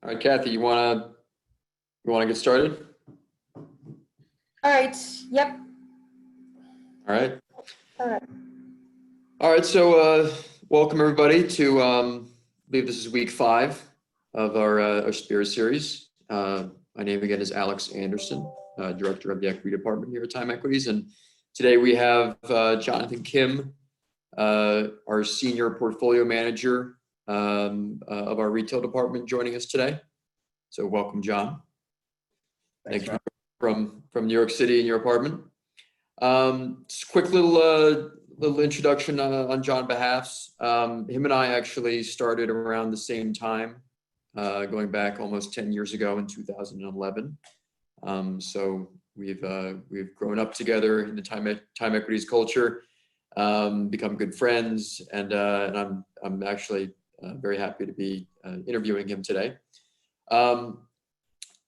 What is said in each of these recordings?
All right, Kathy, you wanna get started? All right. Yep. All right. All right. All right. So, welcome everybody to. I believe this is week 5 of our Spirit series. My name again is Alex Anderson, Director of the Equity Department here at Time Equities, and today we have Jonathan Kim, our Senior Portfolio Manager of our Retail Department, joining us today. So, welcome, John. Thanks, Thank you from New York City in your apartment. Just a quick little introduction on John's behalf. Him and I actually started around the same time, going back almost 10 years ago in 2011. So we've grown up together in the time equities culture, become good friends, and I'm actually very happy to be interviewing him today.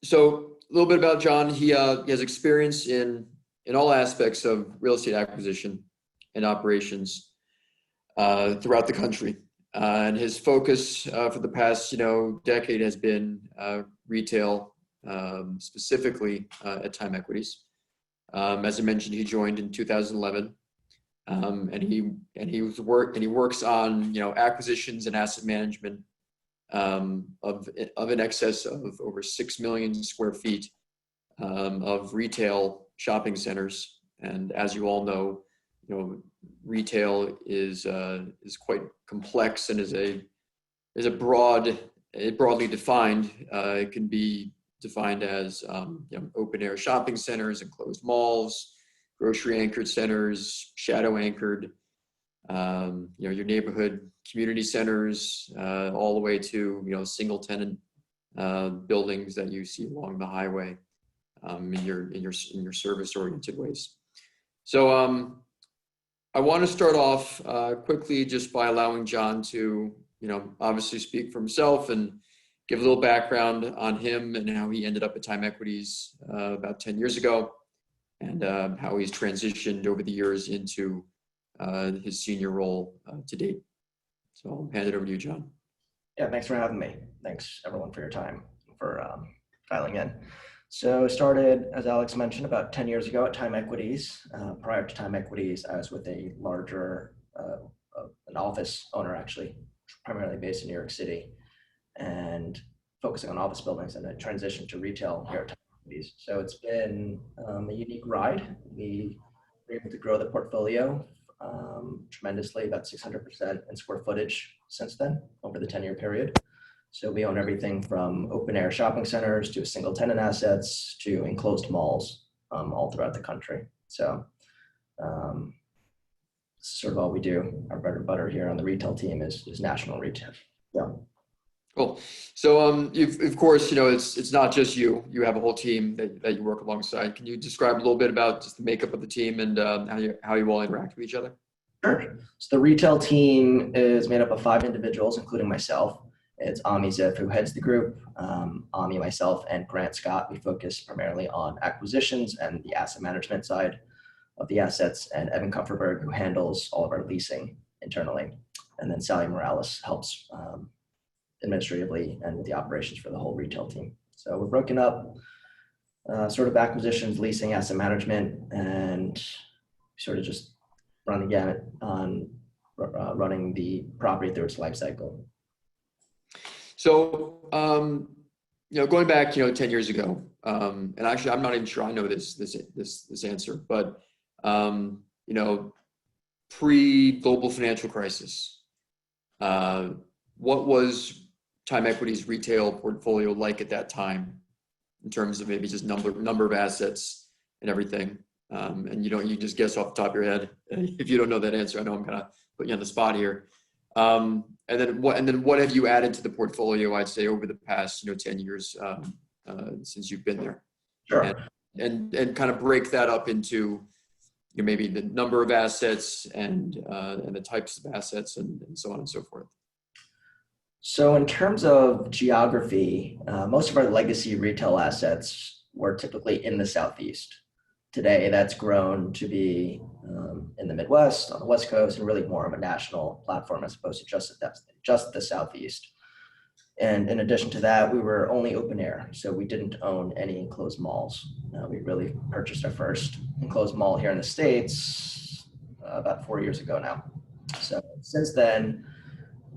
So a little bit about John. He has experience in all aspects of real estate acquisition and operations throughout the country. And his focus for the past, decade has been retail, specifically at Time Equities. As I mentioned, he joined in 2011, and he works on acquisitions and asset management of in excess of over 6 million square feet of retail shopping centers. And as you all know, retail is quite complex and is broadly defined. It can be defined as open air shopping centers, enclosed malls, grocery anchored centers, shadow anchored, your neighborhood community centers, all the way to single tenant buildings that you see along the highway in your service oriented ways. So I want to start off quickly just by allowing John to obviously speak for himself and give a little background on him and how he ended up at Time Equities about 10 years ago, and how he's transitioned over the years into his senior role to date. So I'll hand it over to you, John. Yeah, thanks for having me. Thanks everyone for your time, for dialing in. So I started, as Alex mentioned, about 10 years ago at Time Equities. Prior to Time Equities, I was with a larger, an office owner actually, primarily based in New York City, and focusing on office buildings, and then transitioned to retail here at Time Equities. So it's been a unique ride. We were able to grow the portfolio tremendously, about 600% in square footage since then, over the 10-year period. So we own everything from open air shopping centers to single tenant assets to enclosed malls all throughout the country. So sort of all we do. Our bread and butter here on the retail team is national retail. Yeah. Cool. So you've, of course, it's not just you. You have a whole team that you work alongside. Can you describe a little bit about just the makeup of the team and how you all interact with each other? Sure. So the retail team is made up of 5 individuals, including myself. It's Ami Ziff, who heads the group. Ami, myself, and Grant Scott, we focus primarily on acquisitions and the asset management side of the assets, and Evan Kupferberg, who handles all of our leasing internally. And then Sally Morales helps administratively and with the operations for the whole retail team. So we're broken up sort of acquisitions, leasing, asset management, and sort of just run the gamut on running the property through its life cycle. So, going back, 10 years ago, and actually, I'm not even sure I know this answer, but, pre-global financial crisis, what was Time Equities retail portfolio like at that time in terms of maybe just number of assets and everything? And you just guess off the top of your head if you don't know that answer. I know I'm kind of putting you on the spot here. And then what have you added to the portfolio, I'd say, over the past 10 years since you've been there? Sure. And kind of break that up into maybe the number of assets and the types of assets and so on and so forth. So in terms of geography, most of our legacy retail assets were typically in the Southeast. Today, that's grown to be in the Midwest, on the West Coast, and really more of a national platform as opposed to just the Southeast. And in addition to that, we were only open air, so we didn't own any enclosed malls. We really purchased our first enclosed mall here in the States about 4 years ago now. So since then,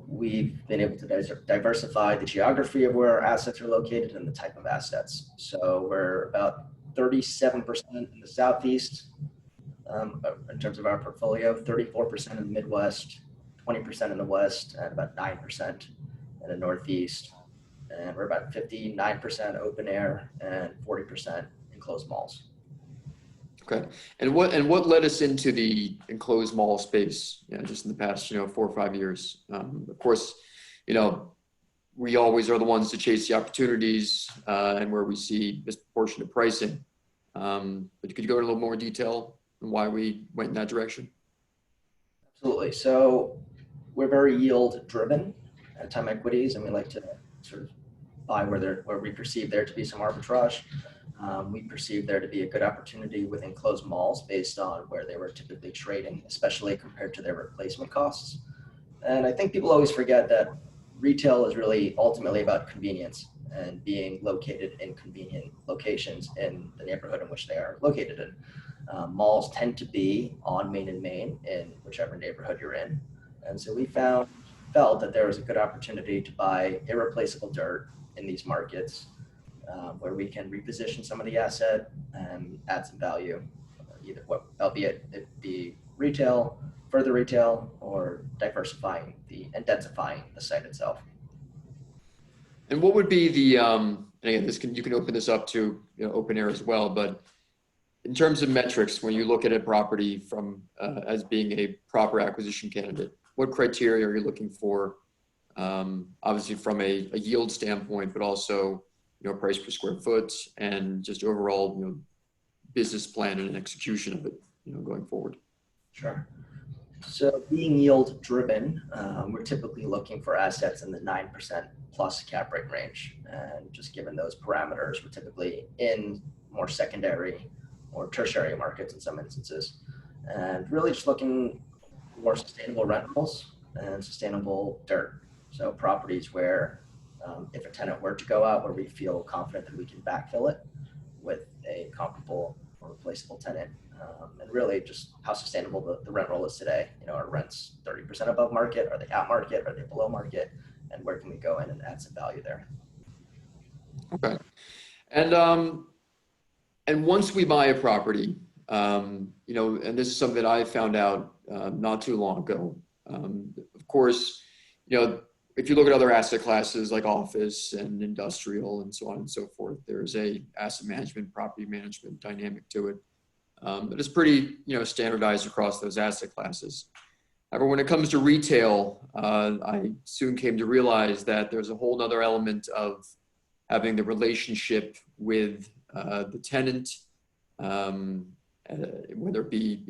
we've been able to diversify the geography of where our assets are located and the type of assets. So we're about 37% in the Southeast in terms of our portfolio, 34% in the Midwest, 20% in the West, and about 9% in the Northeast. And we're about 59% open air and 40% enclosed malls. Okay. And what led us into the enclosed mall space, just in the past, 4 or 5 years? Of course, we always are the ones to chase the opportunities and where we see disproportionate pricing. But could you go into a little more detail on why we went in that direction? Absolutely. So we're very yield driven at Time Equities, and we like to sort of buy where we perceive there to be some arbitrage. We perceive there to be a good opportunity with enclosed malls based on where they were typically trading, especially compared to their replacement costs. And I think people always forget that retail is really ultimately about convenience and being located in convenient locations in the neighborhood in which they are located in. Malls tend to be on Main and Main in whichever neighborhood you're in. And so we felt that there was a good opportunity to buy irreplaceable dirt in these markets where we can reposition some of the asset and add some value, albeit it be retail, further retail, or diversifying and densifying the site itself. And what would be the, and again, you can open this up to open air as well, but in terms of metrics, when you look at a property from as being a proper acquisition candidate, what criteria are you looking for? Obviously from a yield standpoint, but also price per square foot and just overall business plan and execution of it going forward. Sure. So being yield driven, we're typically looking for assets in the 9% plus cap rate range. And just given those parameters, we're typically in more secondary or tertiary markets in some instances. And really just looking for sustainable rentals and sustainable dirt. So properties where if a tenant were to go out, where we feel confident that we can backfill it with a comparable or replaceable tenant, and really just how sustainable the rent roll is today. Are rents 30% above market? Are they at market? Are they below market? And where can we go in and add some value there? Okay. And once we buy a property, and this is something that I found out not too long ago. Of course, if you look at other asset classes like office and industrial and so on and so forth, there's a asset management, property management dynamic to it. But it's pretty, standardized across those asset classes. However, when it comes to retail, I soon came to realize that there's a whole nother element of having the relationship with the tenant, whether it be,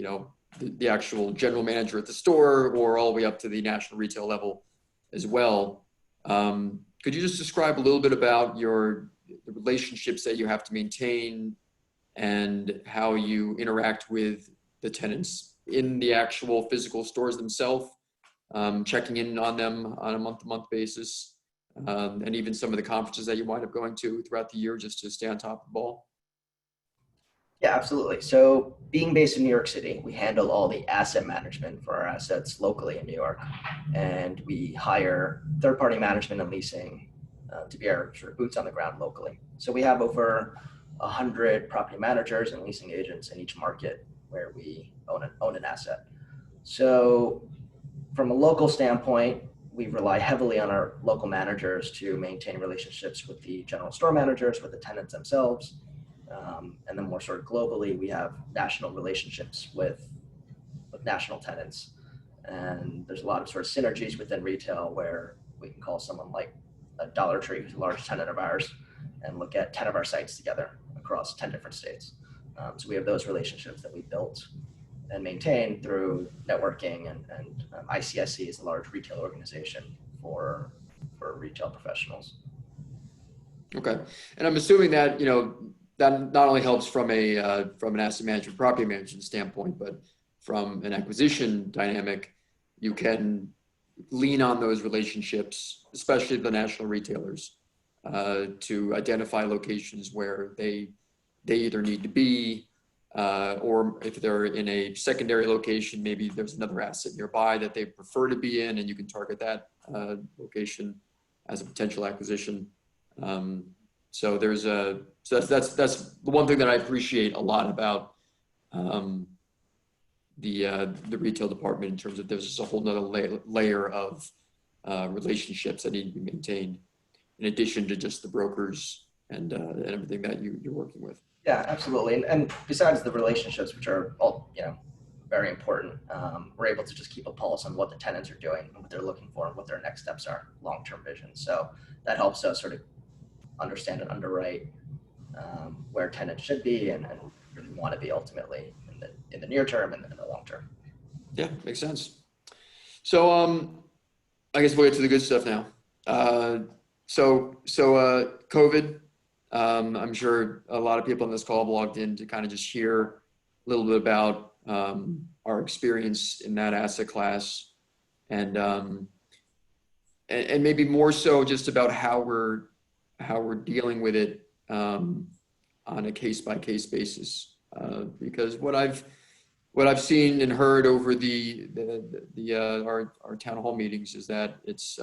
the actual general manager at the store or all the way up to the national retail level as well. Could you just describe a little bit about the relationships that you have to maintain and how you interact with the tenants in the actual physical stores themselves, checking in on them on a month-to-month basis, and even some of the conferences that you wind up going to throughout the year just to stay on top of the ball? Yeah, absolutely. So being based in New York City, we handle all the asset management for our assets locally in New York. And we hire third-party management and leasing to be our sort of boots on the ground locally. So we have over 100 property managers and leasing agents in each market where we own an asset. So from a local standpoint, we rely heavily on our local managers to maintain relationships with the general store managers, with the tenants themselves. And then more sort of globally, we have national relationships with national tenants. And there's a lot of sort of synergies within retail where we can call someone like a Dollar Tree, who's a large tenant of ours, and look at 10 of our sites together across 10 different states. So we have those relationships that we built and maintain through networking, and ICSC is a large retail organization for retail professionals. Okay. And I'm assuming that, that not only helps from an asset management, property management standpoint, but from an acquisition dynamic, you can lean on those relationships, especially the national retailers, to identify locations where they either need to be, or if they're in a secondary location, maybe there's another asset nearby that they prefer to be in, and you can target that location as a potential acquisition. So that's the one thing that I appreciate a lot about the retail department, in terms of there's just a whole nother layer of relationships that need to be maintained in addition to just the brokers and everything that you're working with. Yeah, absolutely. And besides the relationships, which are all, very important, we're able to just keep a pulse on what the tenants are doing and what they're looking for and what their next steps are, long-term vision. So that helps us sort of understand and underwrite where tenants should be and really want to be ultimately in the near term and in the long term. Yeah, makes sense. So I guess we'll get to the good stuff now. So COVID, I'm sure a lot of people on this call have logged in to kind of just hear a little bit about our experience in that asset class, and maybe more so just about how we're dealing with it on a case-by-case basis, because what I've seen and heard over our town hall meetings is that it's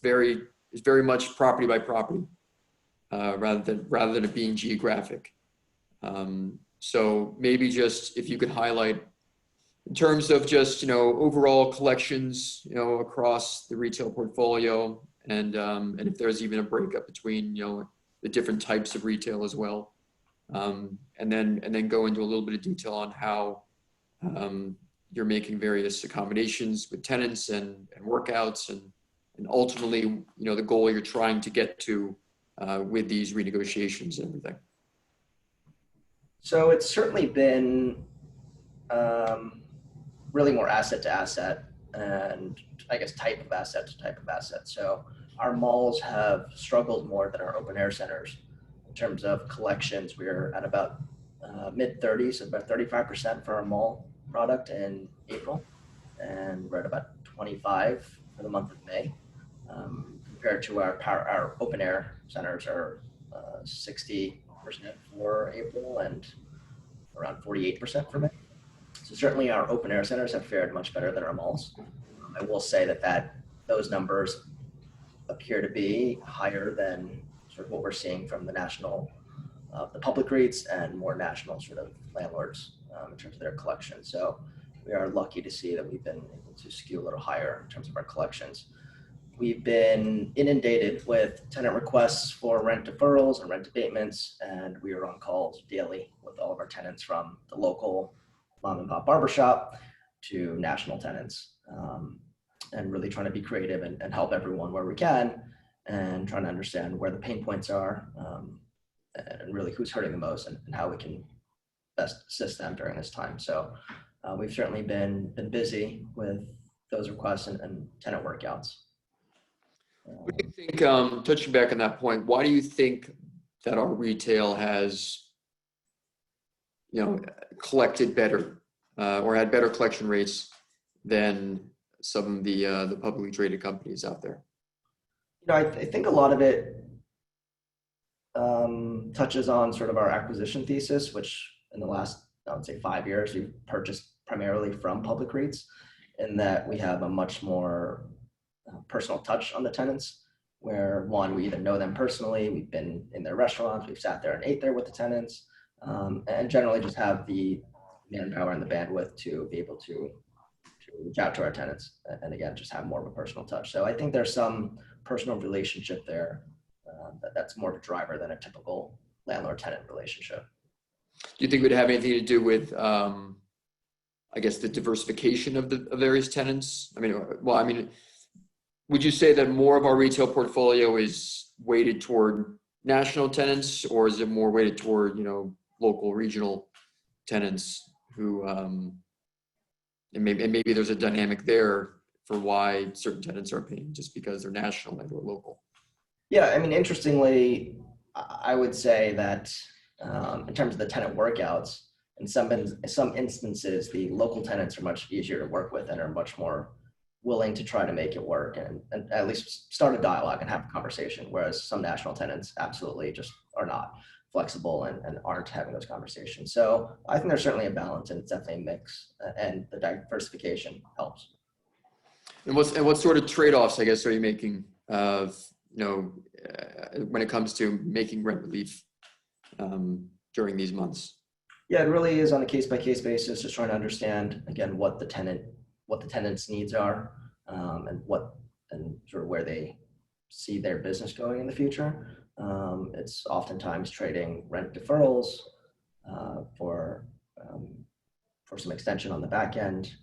very much property by property, rather than it being geographic. So maybe just if you could highlight in terms of just overall collections across the retail portfolio, and if there's even a breakup between the different types of retail as well, and then go into a little bit of detail on how you're making various accommodations with tenants and workouts, and ultimately the goal you're trying to get to with these renegotiations and everything. So it's certainly been really more asset to asset, and I guess type of asset to type of asset. So our malls have struggled more than our open air centers in terms of collections. We're at about mid 30s, about 35% for our mall product in April, and we're at about 25 for the month of May. Compared to our open air centers are 60 for April and around 48% for May. So certainly our open air centers have fared much better than our malls. I will say that those numbers appear to be higher than sort of what we're seeing from the national, the public REITs and more national sort of landlords in terms of their collection. So we are lucky to see that we've been able to skew a little higher in terms of our collections. We've been inundated with tenant requests for rent deferrals and rent abatements, and we are on calls daily with all of our tenants, from the local mom and pop barbershop to national tenants, and really trying to be creative and help everyone where we can, and trying to understand where the pain points are, and really who's hurting the most, and how we can best assist them during this time. So we've certainly been busy with those requests and tenant workouts. What do you think, touching back on that point, why do you think that our retail has, collected better or had better collection rates than some of the publicly traded companies out there? I think a lot of it touches on sort of our acquisition thesis, which in the last, I would say, 5 years, we've purchased primarily from public REITs, in that we have a much more personal touch on the tenants, where one, we either know them personally, we've been in their restaurants, we've sat there and ate there with the tenants, and generally just have the manpower and the bandwidth to be able to reach out to our tenants, and again, just have more of a personal touch. So I think there's some personal relationship there that's more of a driver than a typical landlord-tenant relationship. Do you think it would have anything to do with, I guess, the diversification of the various tenants? Would you say that more of our retail portfolio is weighted toward national tenants, or is it more weighted toward, local, regional tenants who, and maybe there's a dynamic there for why certain tenants are paying just because they're national and or local? Yeah, interestingly, I would say that in terms of the tenant workouts, in some instances, the local tenants are much easier to work with and are much more willing to try to make it work and at least start a dialogue and have a conversation, whereas some national tenants absolutely just are not flexible and aren't having those conversations. So I think there's certainly a balance, and it's definitely a mix, and the diversification helps. And what sort of trade-offs, I guess, are you making when it comes to making rent relief during these months? Yeah, it really is on a case-by-case basis, just trying to understand, again, what the tenant's needs are, and sort of where they see their business going in the future. It's oftentimes trading rent deferrals for some extension on the back end,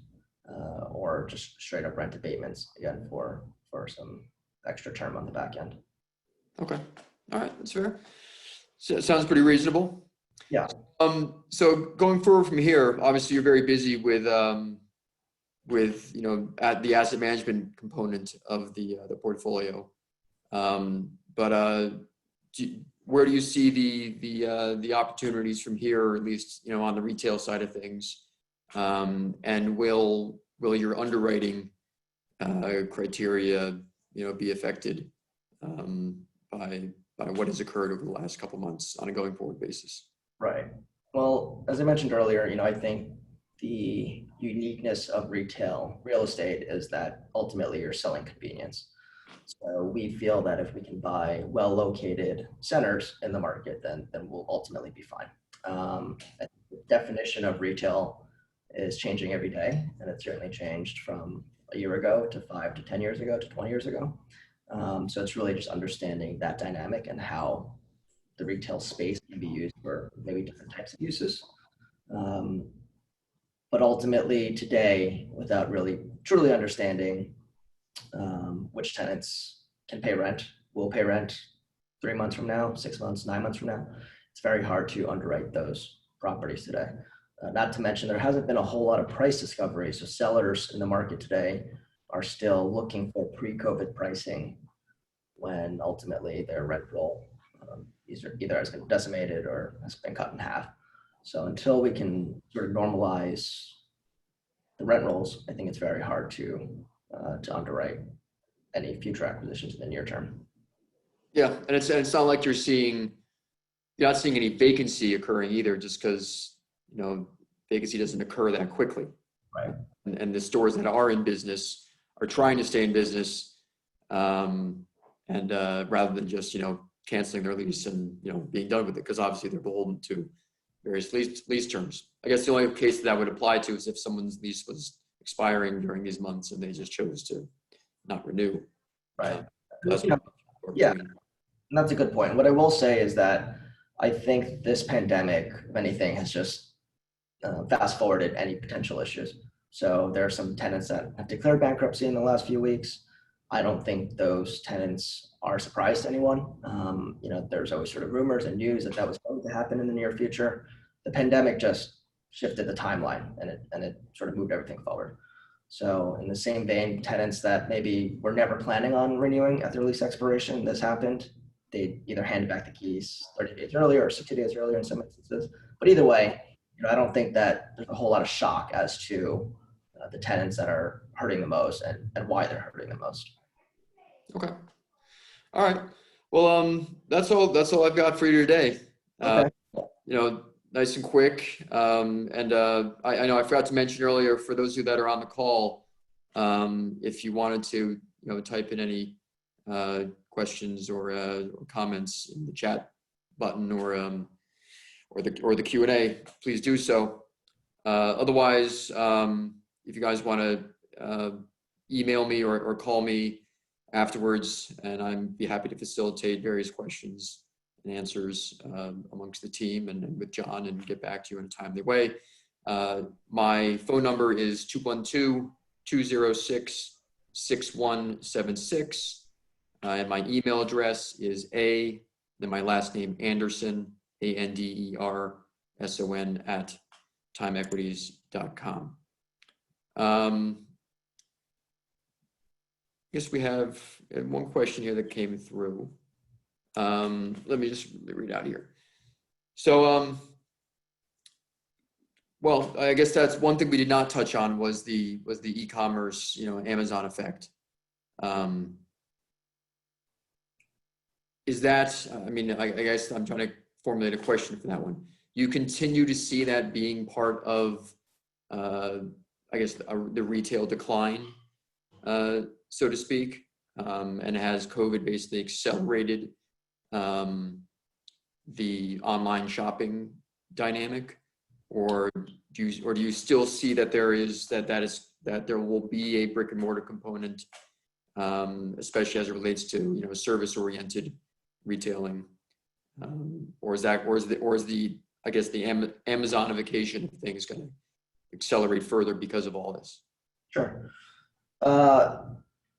or just straight up rent abatements, again, for some extra term on the back end. Okay. All right. That's fair. So it sounds pretty reasonable. Yeah. So going forward from here, obviously you're very busy with at the asset management component of the portfolio. But where do you see the opportunities from here, or at least on the retail side of things? And will your underwriting criteria be affected by what has occurred over the last couple months on a going forward basis? Right. Well, as I mentioned earlier, I think the uniqueness of real estate is that ultimately you're selling convenience. So we feel that if we can buy well-located centers in the market, then we'll ultimately be fine. The definition of retail is changing every day, and it's certainly changed from a year ago to 5 to 10 years ago to 20 years ago. So it's really just understanding that dynamic and how the retail space can be used for maybe different types of uses. But ultimately today, without really truly understanding which tenants can pay rent, will pay rent 3 months from now, 6 months, 9 months from now, it's very hard to underwrite those properties today. Not to mention there hasn't been a whole lot of price discovery. So sellers in the market today are still looking for pre-COVID pricing when ultimately their rent roll either has been decimated or has been cut in half. So until we can sort of normalize the rent rolls, I think it's very hard to underwrite any future acquisitions in the near term. Yeah, and it's not like you're seeing you're not seeing any vacancy occurring either, just because, vacancy doesn't occur that quickly. Right. And the stores that are in business are trying to stay in business, and rather than just, canceling their lease and, being done with it, because obviously they're beholden to various lease terms. I guess the only case that would apply to is if someone's lease was expiring during these months and they just chose to not renew. Right. That's Yeah. And that's a good point. What I will say is that I think this pandemic, if anything, has just fast forwarded any potential issues. So there are some tenants that have declared bankruptcy in the last few weeks. I don't think those tenants are a surprise to anyone. There's always sort of rumors and news that was going to happen in the near future. The pandemic just shifted the timeline and it sort of moved everything forward. So in the same vein, tenants that maybe were never planning on renewing at their lease expiration, this happened. They either handed back the keys 30 days earlier or 60 days earlier in some instances. But either way, I don't think that there's a whole lot of shock as to the tenants that are hurting the most and why they're hurting the most. Okay. All right. Well, that's all I've got for you today. Okay. Nice and quick. I know I forgot to mention earlier, for those of you that are on the call, if you wanted to, type in any questions or comments in the chat button or the Q&A, please do so. Otherwise, if you guys want to email me or call me afterwards, and I'd be happy to facilitate various questions and answers amongst the team and with John, and get back to you in a timely way. My phone number is 212-206-6176. And my email address is then my last name, Anderson, ANDERSON @timeequities.com. I guess we have one question here that came through. Let me just read out here. So, well, I guess that's one thing we did not touch on was the e-commerce, Amazon effect. Is that, I guess I'm trying to formulate a question for that one. You continue to see that being part of, the retail decline, so to speak, and has COVID basically accelerated the online shopping dynamic, or do you still see that there will be a brick and mortar component, especially as it relates to service oriented retailing, or is the Amazonification of things going to accelerate further because of all this? Sure.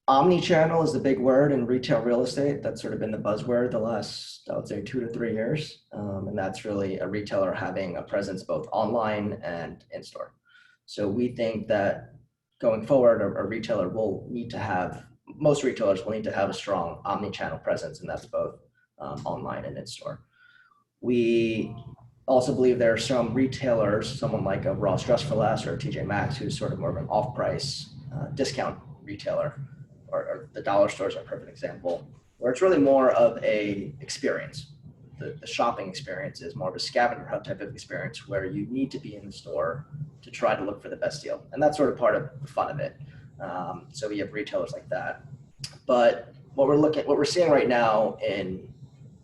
Omni-channel is the big word in retail real estate. That's sort of been the buzzword the last, I would say, 2 to 3 years. And that's really a retailer having a presence both online and in-store. So we think that going forward, most retailers will need to have a strong omni-channel presence, and that's both online and in-store. We also believe there are some retailers, someone like a Ross Dress for Less or a TJ Maxx, who's sort of more of an off-price discount retailer, or the dollar stores are a perfect example, where it's really more of a experience. The shopping experience is more of a scavenger hunt type of experience where you need to be in the store to try to look for the best deal. And that's sort of part of the fun of it. So we have retailers like that. But what we're seeing right now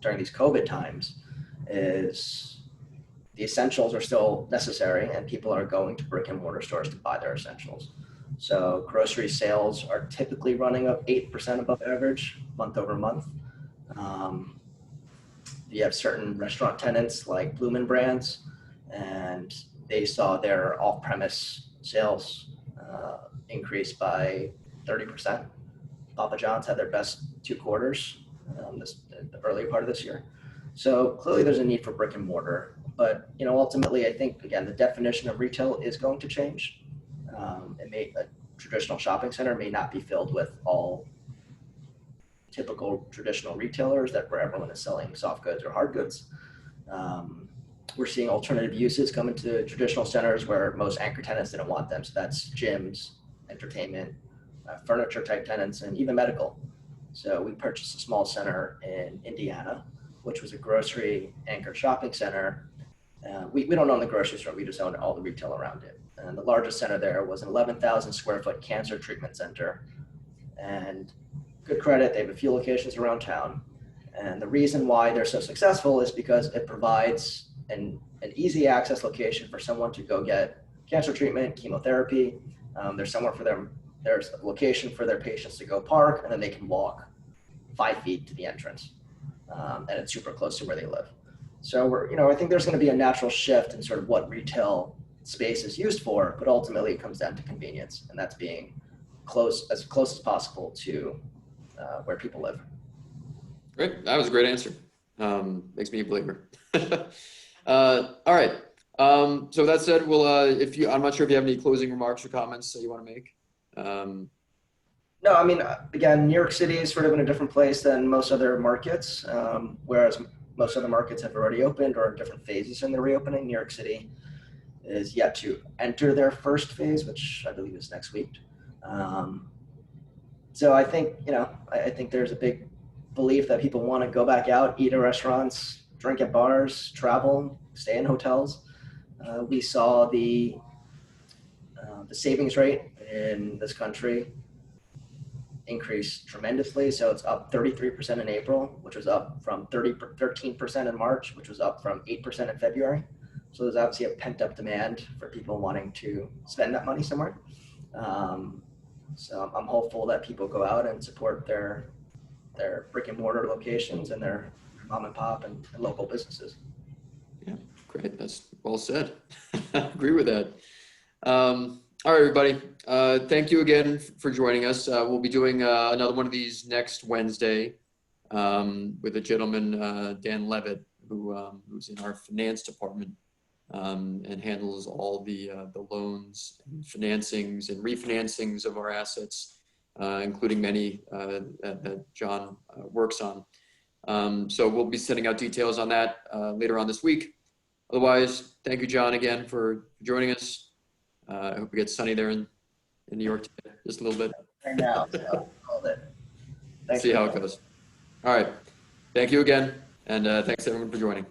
during these COVID times is the essentials are still necessary, and people are going to brick and mortar stores to buy their essentials. So grocery sales are typically running up 8% above average month over month. You have certain restaurant tenants like Bloomin' Brands, and they saw their off-premise sales increase by 30%. Papa John's had their best 2 quarters the early part of this year. So clearly there's a need for brick and mortar, but ultimately I think, again, the definition of retail is going to change. A traditional shopping center may not be filled with all typical traditional retailers where everyone is selling soft goods or hard goods. We're seeing alternative uses come into traditional centers where most anchor tenants didn't want them. So that's gyms, entertainment, furniture type tenants, and even medical. So we purchased a small center in Indiana which was a grocery anchored shopping center. We don't own the grocery store, we just own all the retail around it. And the largest center there was an 11,000 square foot cancer treatment center. And good credit, they have a few locations around town. And the reason why they're so successful is because it provides an easy access location for someone to go get cancer treatment, chemotherapy. There's a location for their patients to go park, and then they can walk 5 feet to the entrance. And it's super close to where they live. So I think there's going to be a natural shift in sort of what retail space is used for, but ultimately it comes down to convenience, and that's being close as possible to where people live. Great. That was a great answer. Makes me a believer. All right. So that said, I'm not sure if you have any closing remarks or comments that you want to make. No, I mean, again, New York City is sort of in a different place than most other markets, whereas most other markets have already opened or in different phases in their reopening. New York City is yet to enter their first phase, which I believe is next week. So I think, I think there's a big belief that people want to go back out, eat at restaurants, drink at bars, travel, stay in hotels. We saw the savings rate in this country increase tremendously. So it's up 33% in April, which was up from 13% in March, which was up from 8% in February. So there's obviously a pent-up demand for people wanting to spend that money somewhere. So I'm hopeful that people go out and support their brick and mortar locations and their mom and pop and local businesses. Yeah, great. That's well said. Agree with that. All right, everybody. Thank you again for joining us. We'll be doing another one of these next Wednesday with a gentleman, Dan Levitt, who's in our finance department and handles all the loans and financings and refinancings of our assets, including many that John works on. So we'll be sending out details on that later on this week. Otherwise, thank you, John, again for joining us. I hope it gets sunny there in New York today, just a little bit. Right now, so hold it. Thanks. See how it goes. All right. Thank you again. And thanks everyone for joining.